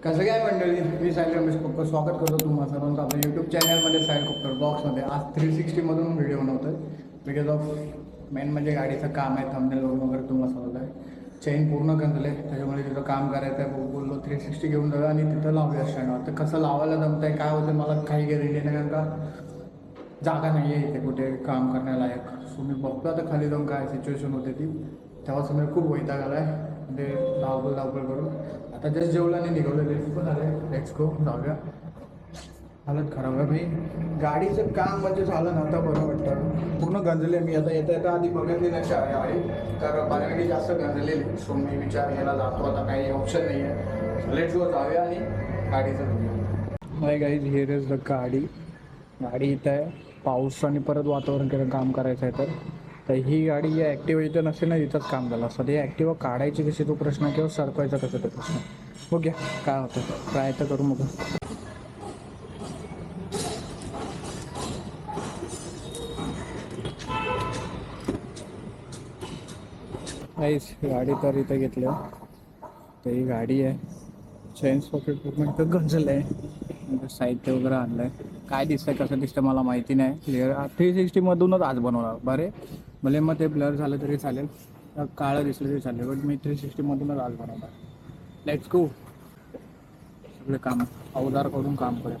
कसं काय मंडळी, मी साहिल रमेश कोपकर स्वागत करतो तुम्हा सर्वांचं आपल्या यूट्यूब चॅनलमध्ये साहिल कोपकर ब्लॉग्समध्ये. आज 360मधून व्हिडिओ बनवतो आहे बिकॉज ऑफ मेन म्हणजे गाडीचं काम आहे. थंबनेल वगैरे तुम्हाला समजलं आहे. चेन पूर्ण गंजले त्याच्यामुळे तिथं काम करायचं आहे. बोललो 360 घेऊन जाऊया आणि तिथं लावूया स्टँडवर. तर कसं लावायला जमत आहे काय होतं मला काही गॅरंटी नाही, कारण का जागा नाही आहे इथे कुठे काम करण्यालायक. सो मी बघतो आता खाली जाऊन काय सिच्युएशन होते ती. तेव्हा समजा खूप वैताग आला आहे म्हणजे धावपळ करून. आता जस्ट जेवलं आणि निघवलं, लिफ्ट पण आले. लेट्स गो, जाऊया. हालत खराब आहे भाई. गाडीचं काम म्हणजे झालं ना आता बरं वाटतं. पूर्ण गंजले मी आता येता आधी बघितली नाही गाडी, तर बऱ्यापैकी जास्त गंजलेली. सो मी विचार यायला जातो, आता काही ऑप्शन नाही आहे. लेट्स गो, जाऊया आणि गाडीचं बघूया. माय गाईज, हिअर इज द गाडी इथं आहे. पाऊस आणि परत वातावरण केलं काम करायचं आहे तर ही गाडी या ॲक्टिवा इथं नसेल ना, इथंच काम झालं असतं. ते ॲक्टिवा काढायची कशी तो प्रश्न, किंवा सरकवायचा कसं तो प्रश्न. बघूया काय होतं, ट्राय तर करू मग. काहीच गाडी तर इथं घेतली तर ही गाडी आहे. चेन पॉकेट पूर्ण इथं गंजलं आहे. साहित्य वगैरे आणलं आहे. काय दिसतंय कसं दिसतं मला माहिती नाही. क्लिअर 360मधूनच आज बनवणार बरे. भले मग ते ब्लर झालं तरी चालेल, काळं दिसलं तरी चालेल, बट मी 360मधूनच आज बनवणार. Let's go. सगळे काम अवजार करून काम करूया.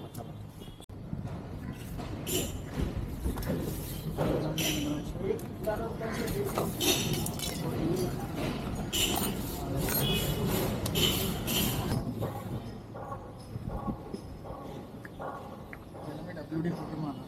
WD फोटो मारणार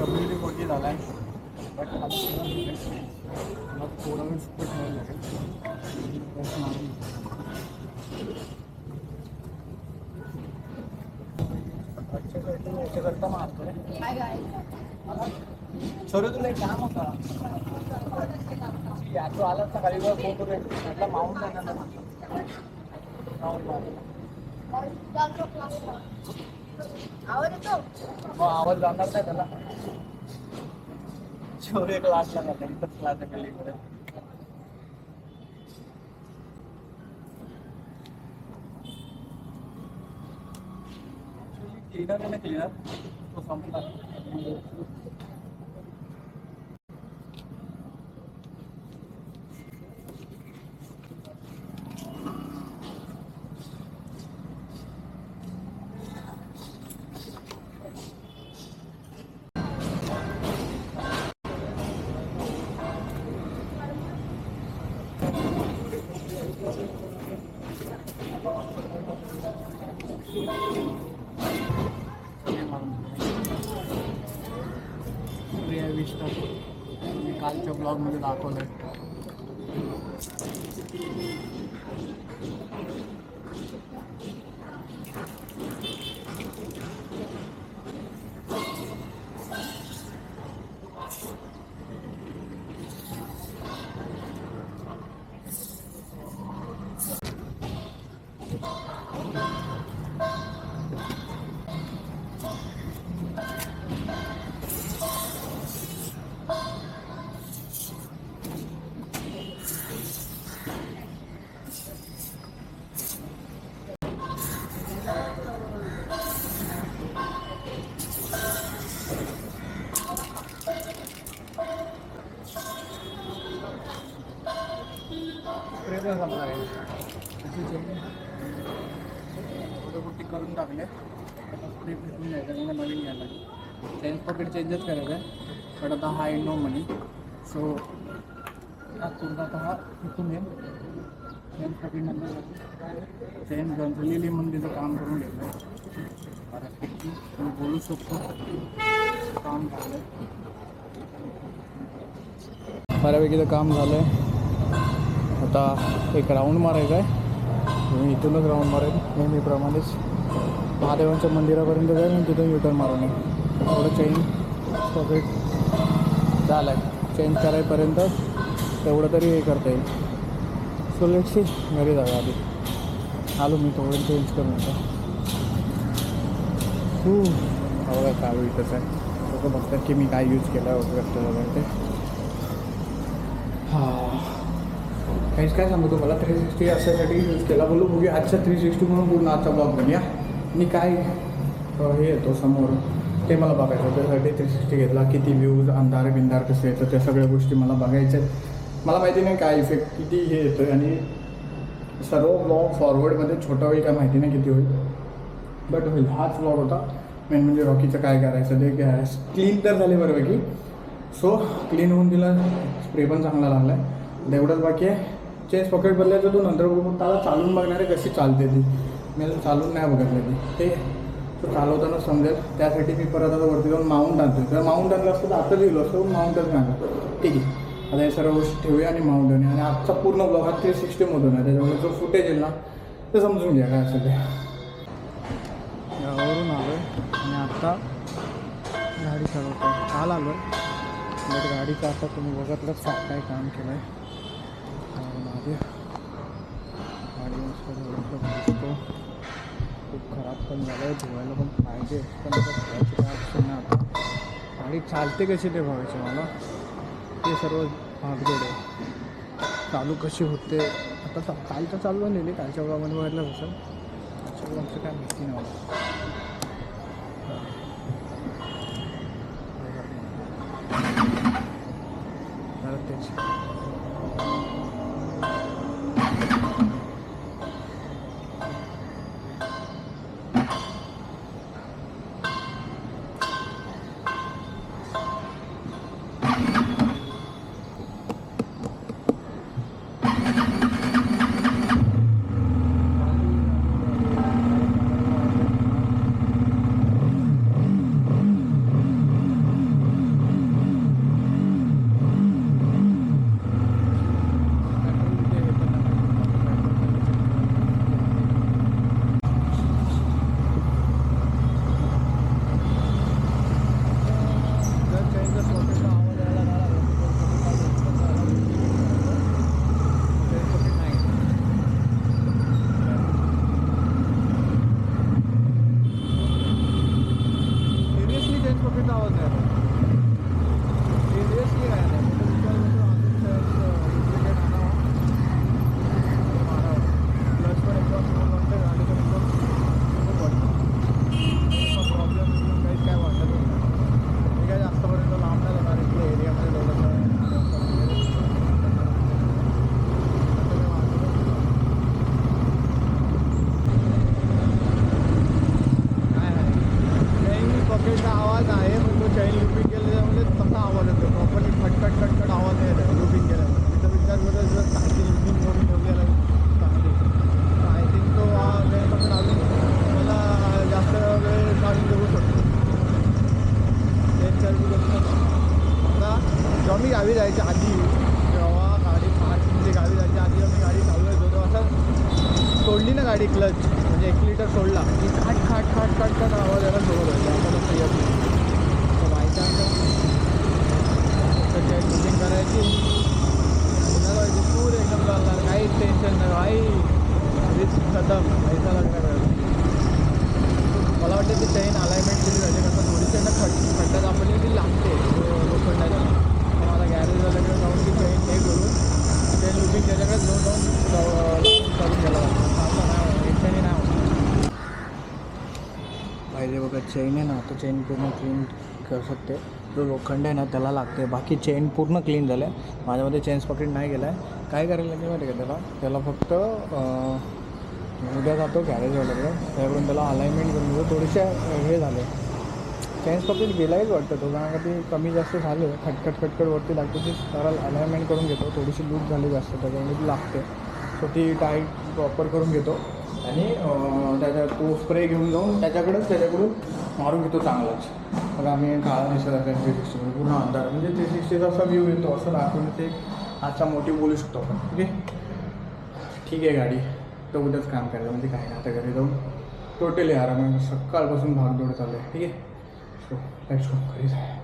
WD फोटो झाला आहे. बट मग थोडा वेळ सुद्धा ठेवायला लागेल. याच्याकरता मारतो सर. तुला एक काम होता तू आलाच ना खाली फोटो म्हटलं माऊंट जाणार आवाज जाणार नाही त्याला. शौर्य क्लासला जाते, इथंच क्लास आहे गल्लीकडे. क्लीनर नाही क्लीनर तो संपला. मी कालच्या ब्लॉगमध्ये दाखवलं आहे. स्प्रे संपणार आहे. फोटोपुट्टी करून टाकले. स्प्रे फेकून घ्यायचा आणि नवीन घ्यायला. चेन पॉकेट चेंजच करायचं आहे. पण आता हा नो मनी. सो हा तुमचा आता हा इथून येईल चेन गंजलेली म्हणून तिचं काम करून घेतलं बऱ्यापैकी तुम्ही बोलू शकतो काम झालं बऱ्यापैकीचं काम झालं आहे. आता एक राऊंड मारायचं आहे. मी इथूनच राऊंड मारेन नेहमीप्रमाणेच महादेवांच्या मंदिरापर्यंत जाईल आणि तिथून युटर्न मारून येईल. थोडं चेन सॉकेट झालं आहे चेंज करायपर्यंत तेवढं तरी हे करता येईल. सो लेट्स सी घरी जाऊया आधी. आलो मी थोडं चेंज करून येतो. बघा चालू इथंच आहे. लोकं बघतात की मी काय यूज केलं वगैरे ते. हां काहीच काय सांगू तुम्हाला 360 अशासाठी यूज केला बोलू बघूया आजच्या 360 म्हणून पूर्ण आजचा ब्लॉग बनूया. मी काय हे येतो समोर ते मला बघायचं त्यासाठी 360 घेतला. किती व्ह्यूज अंधार बिंधार कसे येतं त्या सगळ्या गोष्टी मला बघायच्या आहेत. मला माहिती नाही काय इफेक्ट किती हे येतं आणि सर्व ब्लॉग फॉरवर्डमध्ये छोटा होईल काय माहिती नाही किती होईल बट होईल. हाच ब्लॉग होता मेन म्हणजे रॉकीचं काय करायचं ते काय क्लीन तर झाले बऱ्यापैकी. सो क्लीन होऊन तिला स्प्रे पण चांगला लागला आहे. तेवढंच बाकी आहे चेस पॉकेट बदलायचं तो नंतर बघून त्याला चालून बघणार आहे कशी चालते ती. मी चालून नाही बघितलं ते तो चालवताना समजेल. त्यासाठी मी परत आता वरती जाऊन माउंट आणतो. जर माउंट आणलं असतं तर आता लिहिलं असतं माउंटच नाही. ठीक आहे आता हे सर्व गोष्टी ठेवूया आणि माउंट आणूया. आणि आजचा पूर्ण ब्लॉग हा 360मधून आहे त्याच्यामुळे जो फुटेज येईल ना ते समजून घ्या काय असेल ते. यावरून आलो आहे आणि आता गाडी चालवतो आहे. काल आलो आहे बट गाडीचं आता तुम्ही बघितलंच काय काम केलं आहे. माझे गाडी दिसतो खूप खराब पण झालं आहे. धुवायला पण पाहिजे पण आता धुवायचं काय ऑप्शन नाही. आता गाडी चालते कशी ते बघायचं मला. ते सर्व भागदौड आहे. चालू कशी होते आता काल तर चालू झालेली कालच्या ब्लॉगमध्ये बघितलं कसं आजच्या ब्लॉगचं काय माहिती नाही मला. तेच जेव्हा मी गावी जायच्या आधी जेव्हा गाडी पार्किंगची गावी जायच्या आधी मी गाडी चालवायचो तेव्हा असं सोडली ना गाडी क्लच म्हणजे 1 लिटर सोडला की खाट खाट खाट खाट खाट आवाज यायला सुरू व्हायचा. आपण असं येत नाही तर बाय चान्स त्याची बुकिंग करायची पुन्हा जायची पूर एकदम चालणार काहीच टेन्शन नाही भाई रिस्क खतम पैसा लागणार. मला वाटतं ती चैन अलाइनमेंट केली पाहिजे कसं थोडीशी ना खड्ड्यात आपण ती लागते लोखंडाची. मला गॅरेजवाल्याकडे जाऊन ती चैन हे करून चैन लुकिंग त्याच्याकडे जाऊन करून गेला असं नाही एकट्याने नाही होत पाहिजे. बघा चैन आहे ना आता चैन पूर्ण क्लीन करू शकते. जो लोखंड आहे ना त्याला लागते. बाकी चेन पूर्ण क्लीन झालं आहे. माझ्यामध्ये चेन पॉकेट नाही गेला आहे. काय करायला लागेल माहिती का त्याला फक्त उद्या जातो गॅरेजवाल्याकडे त्याकडून त्याला अलाइनमेंट करून देतो. थोडेसे हे झाले चेन पॉकेट गेलाहीच वाटतं तो कारण का ती कमी जास्त झाले खटखट खटखट वरती लागते ती त्याला अलाइनमेंट करून घेतो. थोडीशी लूज झाली जास्त त्याच्यामुळे ती लागते. सो ती टाईट प्रॉपर करून घेतो आणि त्याच्या तो स्प्रे घेऊन जाऊन त्याच्याकडून मारून घेतो चांगलाच. मग आम्ही काळा दिसत असेल 360 पूर्ण अंधार म्हणजे 360चा असा व्ह्यू येतो असं दाखवून ते आजचा मोटिव्ह बोलू शकतो आपण. ठीक आहे गाडी तर उद्याच काम करायचं म्हणजे काय नाही. आता घरी जाऊन टोटली आराम सकाळपासून भागदौड चालू आहे. ठीक आहे सो लेट्स गो घरी जाऊया.